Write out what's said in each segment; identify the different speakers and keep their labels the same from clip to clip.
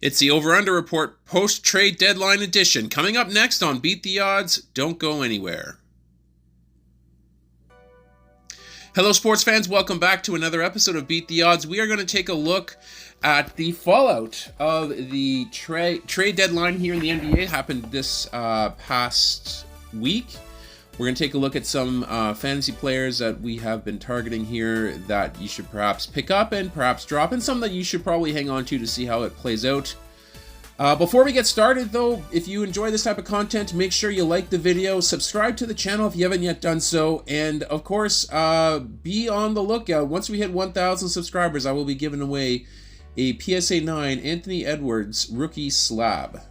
Speaker 1: It's the Over-Under Report post-trade deadline edition. Coming up next on Beat the Odds, don't go anywhere. Hello, sports fans. Welcome back to another episode of Beat the Odds. We are going to take a look at the fallout of the trade deadline here in the NBA. Happened this past week. We're going to take a look at some fantasy players that we have been targeting here that you should perhaps pick up and perhaps drop, and some that you should probably hang on to see how it plays out. Before we get started, though, if you enjoy this type of content, make sure you like the video, subscribe to the channel if you haven't yet done so, and of course, be on the lookout. Once we hit 1,000 subscribers, I will be giving away a PSA 9 Anthony Edwards rookie slab.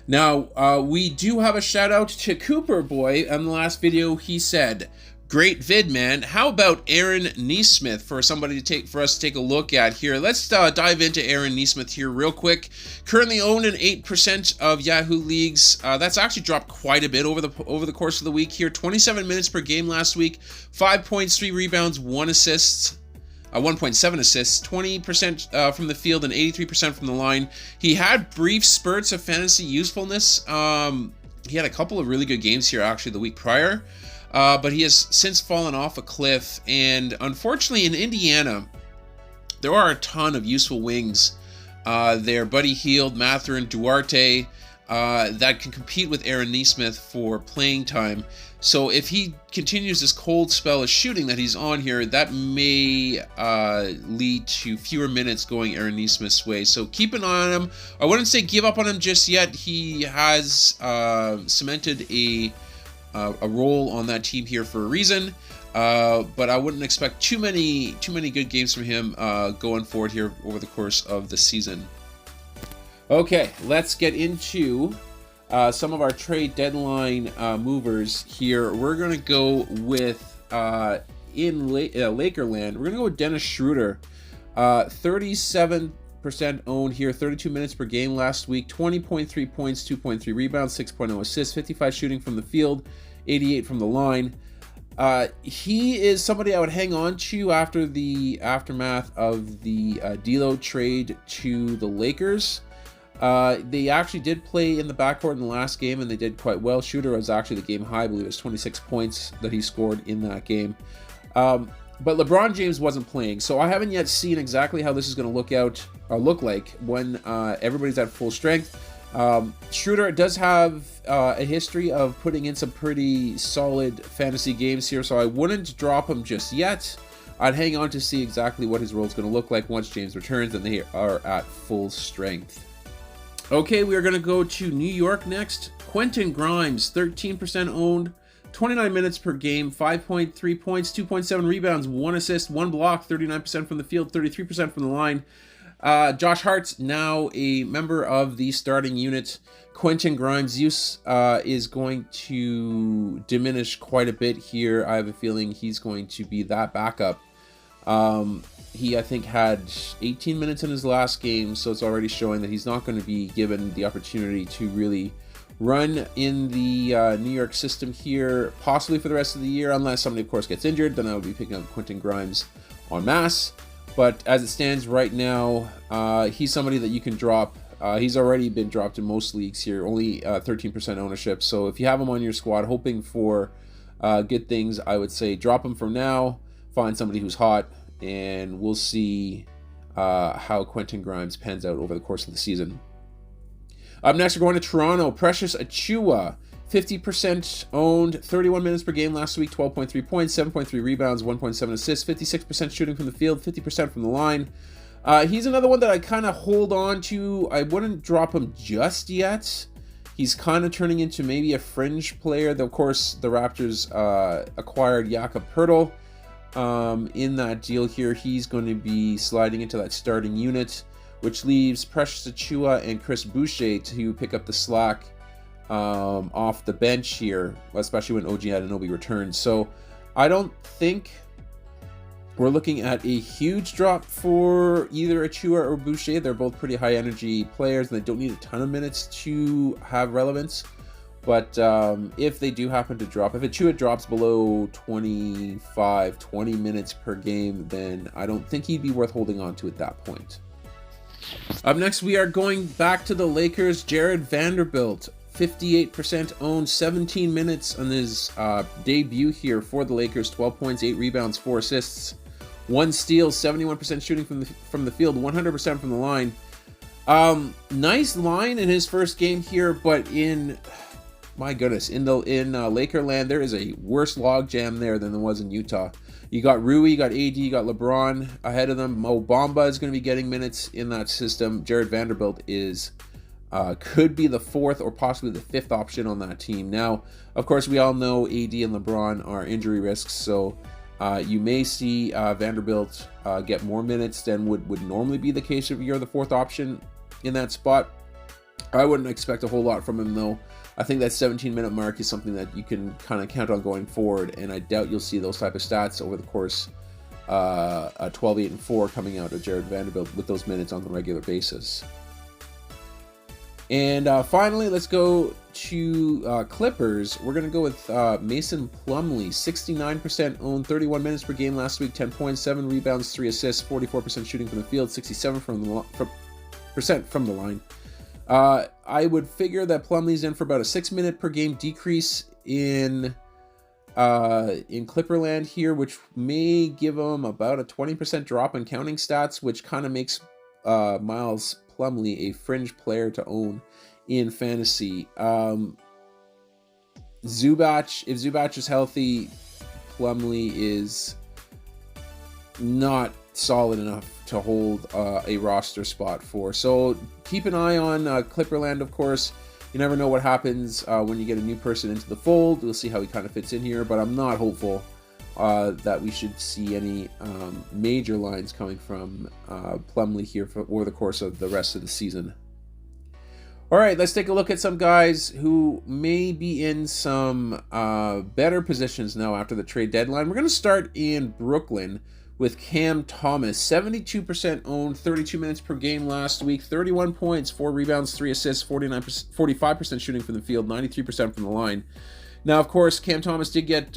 Speaker 1: Now, we do have a shout out to Cooper Boy. On the last video, he said, "Great vid, man. How about Aaron Nesmith for us to take a look at here?" Let's dive into Aaron Nesmith here real quick. Currently owned in 8% of Yahoo leagues. That's actually dropped quite a bit over the course of the week here. 27 minutes per game last week, 5 points, 3 rebounds, 1 assist. 1.7 assists, 20% from the field and 83% from the line. He had brief spurts of fantasy usefulness. He had a couple of really good games here actually the week prior, but he has since fallen off a cliff. And unfortunately in Indiana, there are a ton of useful wings there. Buddy Hield, Mathurin, Duarte, that can compete with Aaron Nesmith for playing time. So if he continues this cold spell of shooting that he's on here, that may lead to fewer minutes going Aaron Nesmith's way. So keep an eye on him. I wouldn't say give up on him just yet. He has cemented a role on that team here for a reason. But I wouldn't expect too many good games from him going forward here over the course of the season. Okay, let's get into some of our trade deadline movers here. We're going to go with, in Lakerland, we're going to go with Dennis Schroeder. 37% owned here, 32 minutes per game last week, 20.3 points, 2.3 rebounds, 6.0 assists, 55 shooting from the field, 88 from the line. He is somebody I would hang on to after the aftermath of the D'Lo trade to the Lakers. They actually did play in the backcourt in the last game, and they did quite well. Shooter was actually the game high. I believe it was 26 points that he scored in that game. But LeBron James wasn't playing, so I haven't yet seen exactly how this is going to look like when everybody's at full strength. Schroeder does have a history of putting in some pretty solid fantasy games here, so I wouldn't drop him just yet. I'd hang on to see exactly what his role is going to look like once James returns and they are at full strength. Okay, we are going to go to New York next. Quentin Grimes, 13% owned, 29 minutes per game, 5.3 points, 2.7 rebounds, 1 assist, 1 block, 39% from the field, 33% from the line. Josh Hart's now a member of the starting unit. Quentin Grimes' use is going to diminish quite a bit here. I have a feeling he's going to be that backup. He, I think, had 18 minutes in his last game, so it's already showing that he's not going to be given the opportunity to really run in the New York system here, possibly for the rest of the year, unless somebody, of course, gets injured. Then I would be picking up Quentin Grimes en masse. But as it stands right now, he's somebody that you can drop. He's already been dropped in most leagues here, only 13% ownership. So if you have him on your squad hoping for good things, I would say drop him for now, find somebody who's hot, and we'll see how Quentin Grimes pans out over the course of the season. Up next, we're going to Toronto. Precious Achiuwa, 50% owned, 31 minutes per game last week, 12.3 points, 7.3 rebounds, 1.7 assists, 56% shooting from the field, 50% from the line. He's another one that I kind of hold on to. I wouldn't drop him just yet. He's kind of turning into maybe a fringe player. Though, of course, the Raptors acquired Jakob Poeltl. In that deal here, he's going to be sliding into that starting unit, which leaves Precious Achiuwa and Chris Boucher to pick up the slack off the bench here, especially when OG Anunoby returns. So I don't think we're looking at a huge drop for either Achiuwa or Boucher. They're both pretty high energy players, and they don't need a ton of minutes to have relevance. But if they do happen to drop, if Achiuwa drops below 20 minutes per game, then I don't think he'd be worth holding on to at that point. Up next, we are going back to the Lakers. Jared Vanderbilt, 58% owned, 17 minutes on his debut here for the Lakers. 12 points, 8 rebounds, 4 assists, 1 steal, 71% shooting from the field, 100% from the line. Nice line in his first game here, but my goodness, in Lakerland, there is a worse logjam there than there was in Utah. You got Rui, you got AD, you got LeBron ahead of them. Mo Bamba is going to be getting minutes in that system. Jared Vanderbilt could be the 4th or possibly the 5th option on that team. Now, of course, we all know AD and LeBron are injury risks, so you may see Vanderbilt get more minutes than would normally be the case if you're the 4th option in that spot. I wouldn't expect a whole lot from him, though. I think that 17-minute mark is something that you can kind of count on going forward, and I doubt you'll see those type of stats over the course a 12, 8, and 4 coming out of Jared Vanderbilt with those minutes on a regular basis. And finally, let's go to Clippers. We're going to go with Mason Plumlee, 69% owned, 31 minutes per game last week, 10 points, 7 rebounds, 3 assists, 44% shooting from the field, 67% from the line. I would figure that Plumlee's in for about a 6-minute per game decrease in Clipperland here, which may give him about a 20% drop in counting stats, which kind of makes Miles Plumlee a fringe player to own in fantasy. If Zubac is healthy, Plumlee is not solid enough to hold a roster spot for. So keep an eye on Clipperland, of course. You never know what happens when you get a new person into the fold. We'll see how he kind of fits in here, but I'm not hopeful that we should see any major lines coming from Plumlee here over the course of the rest of the season. All right, let's take a look at some guys who may be in some better positions now after the trade deadline. We're going to start in Brooklyn with Cam Thomas, 72% owned, 32 minutes per game last week, 31 points, 4 rebounds, 3 assists, 45% shooting from the field, 93% from the line. Now, of course, Cam Thomas did get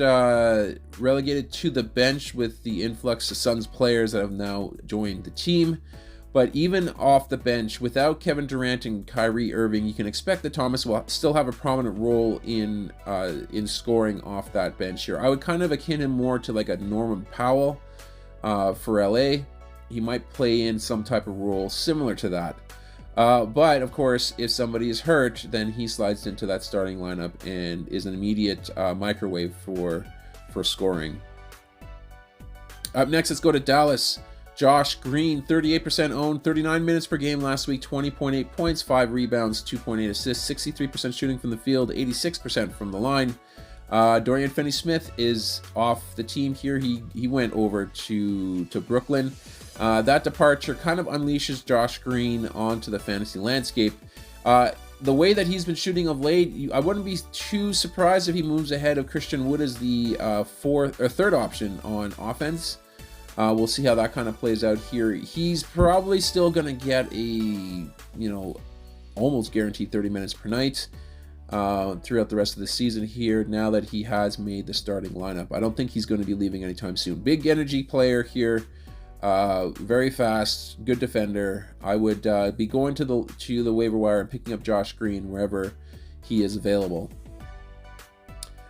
Speaker 1: relegated to the bench with the influx of Suns players that have now joined the team. But even off the bench, without Kevin Durant and Kyrie Irving, you can expect that Thomas will still have a prominent role in scoring off that bench here. I would kind of akin him more to like a Norman Powell for LA. He might play in some type of role similar to that. But of course, if somebody is hurt, then he slides into that starting lineup and is an immediate microwave for scoring. Up next, let's go to Dallas. Josh Green, 38% owned, 39 minutes per game last week, 20.8 points, 5 rebounds, 2.8 assists, 63% shooting from the field, 86% from the line. Dorian Finney-Smith is off the team here. He went over to Brooklyn. That departure kind of unleashes Josh Green onto the fantasy landscape. The way that he's been shooting of late, I wouldn't be too surprised if he moves ahead of Christian Wood as the third option on offense. We'll see how that kind of plays out here. He's probably still going to get a, almost guaranteed 30 minutes per night throughout the rest of the season here, now that he has made the starting lineup. I don't think he's going to be leaving anytime soon. Big energy player here, very fast, good defender. I would be going to the waiver wire and picking up Josh Green wherever he is available.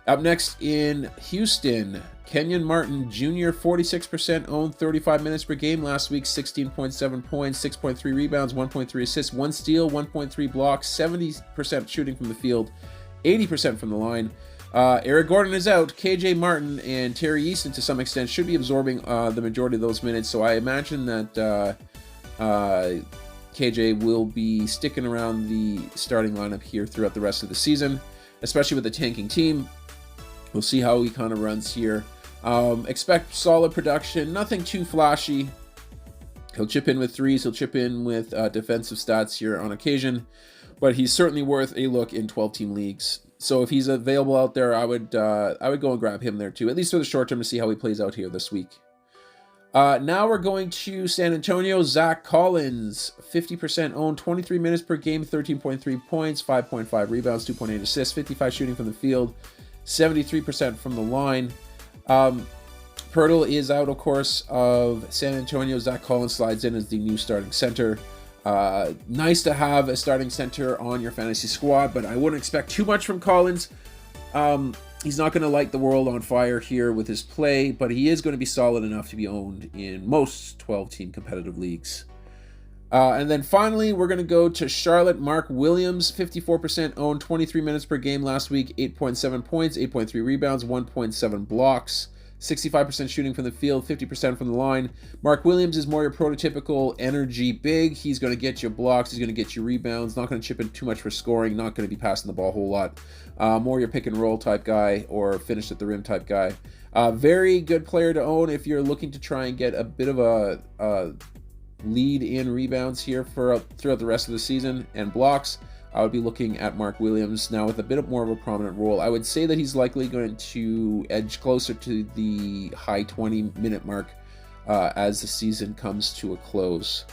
Speaker 1: Up next in Houston, Kenyon Martin Jr., 46% owned, 35 minutes per game last week, 16.7 points, 6.3 rebounds, 1.3 assists, 1 steal, 1.3 blocks, 70% shooting from the field, 80% from the line. Eric Gordon is out. KJ Martin and Terry Easton, to some extent, should be absorbing the majority of those minutes, so I imagine that KJ will be sticking around the starting lineup here throughout the rest of the season, especially with the tanking team. We'll see how he kind of runs here. Expect solid production, nothing too flashy. He'll chip in with threes, he'll chip in with defensive stats here on occasion, but he's certainly worth a look in 12-team leagues. So if he's available out there, I would go and grab him there too, at least for the short term, to see how he plays out here this week. Now we're going to San Antonio. Zach Collins, 50% owned, 23 minutes per game, 13.3 points, 5.5 rebounds, 2.8 assists, 55 shooting from the field, 73% from the line. Pirtle is out, of course, of San Antonio. Zach Collins slides in as the new starting center. Nice to have a starting center on your fantasy squad, but I wouldn't expect too much from Collins. He's not going to light the world on fire here with his play, but he is going to be solid enough to be owned in most 12-team competitive leagues. And then finally, we're going to go to Charlotte. Mark Williams, 54% owned, 23 minutes per game last week, 8.7 points, 8.3 rebounds, 1.7 blocks, 65% shooting from the field, 50% from the line. Mark Williams is more your prototypical energy big. He's going to get you blocks. He's going to get you rebounds. Not going to chip in too much for scoring. Not going to be passing the ball a whole lot. More your pick and roll type guy or finish at the rim type guy. Very good player to own if you're looking to try and get a bit of a lead in rebounds here throughout the rest of the season and blocks. I would be looking at Mark Williams now with a bit more of a prominent role. I would say that he's likely going to edge closer to the high 20-minute mark as the season comes to a close.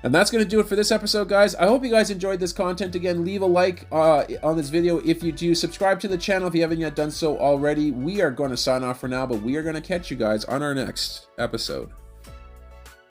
Speaker 1: And that's going to do it for this episode, guys. I hope you guys enjoyed this content. Again, leave a like on this video if you do. Subscribe to the channel if you haven't yet done so already. We are going to sign off for now, but we are going to catch you guys on our next episode.